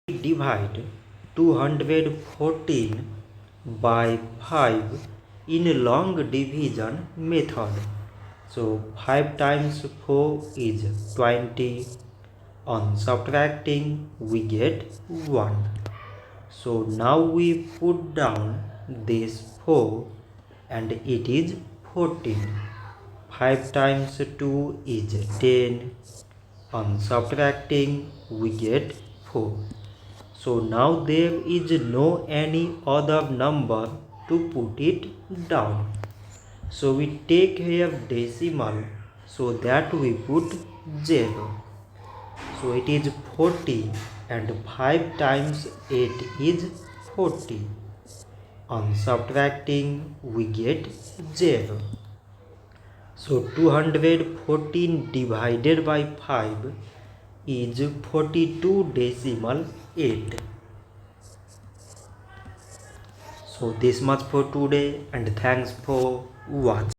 Divide 214 by 5 in a long division method. So 5 times 4 is 20. On subtracting we get 1. So now we put down this 4 and it is 14. 5 times 2 is 10. On subtracting we get 4. So now there is no any other number to put it down. So we take here decimal, so that we put 0. So it is 40 and 5 times 8 is 40. On subtracting we get 0. So 214 divided by 5 is 42.8. So this much for today and thanks for watching.